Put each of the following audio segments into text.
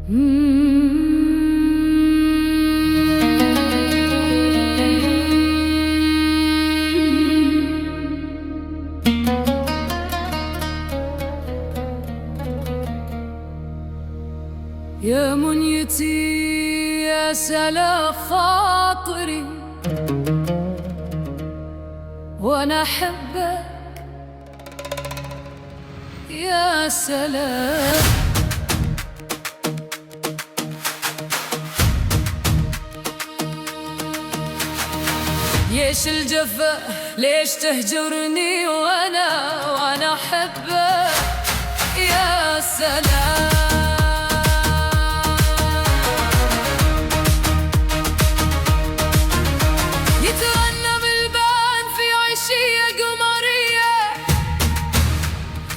يا منيتي يا سلا خاطري وانا احبك يا سلام. ليش الجفا ليش تهجرني وانا احبك يا سلام. يترنم البان في عشية قمرية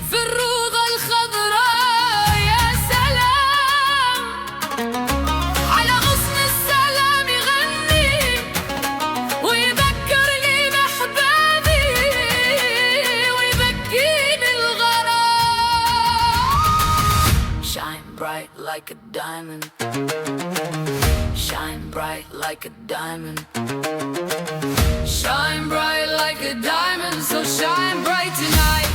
في الروضة الخضراء يا سلام. على غصن السلام يغني ويذكرني بأحبابي ويبكيني الغرام. Shine bright like a diamond, shine bright like a diamond, shine bright like a diamond, so shine bright tonight.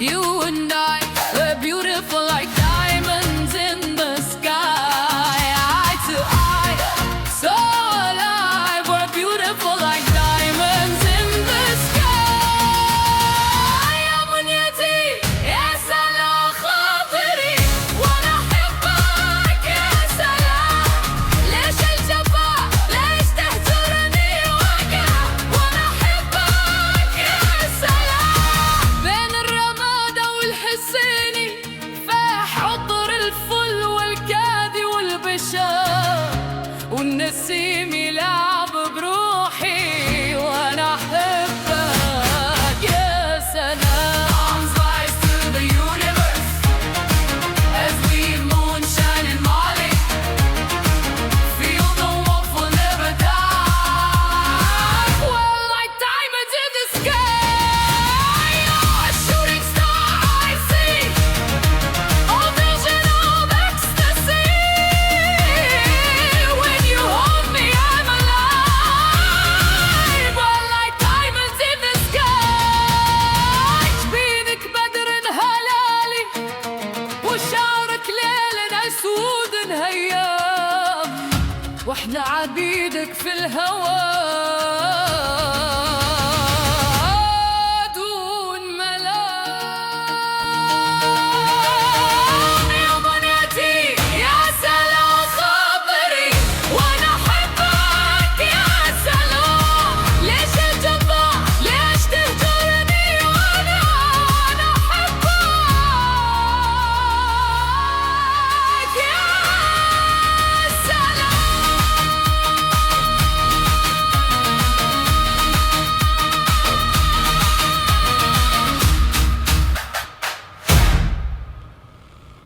You and I, we're beautiful like diamonds in the sky. Eye to eye, so alive, we're beautiful like diamonds in the sky. يا منيتي يا سلا خاطري وانا احبك يا سلام. ليش الجفا ليش تهجرني وانا احبك يا سلام. بين الرمادة والحسيني فاح عطر الفل والكادي والبشار والنسيم يلعب بروحي وانا احبك يا سلام. Arms rise to the universe as we moonshine in Mali. Feel the warmth will never die. We're like diamonds in the sky. You're a shooting star I see, all vision of ecstasy. When you hold me I'm alive. We're like diamonds in the sky. جبينك بدر هلالي وشعرك ليل اسود هيام، واحنا عبيدك في الهوى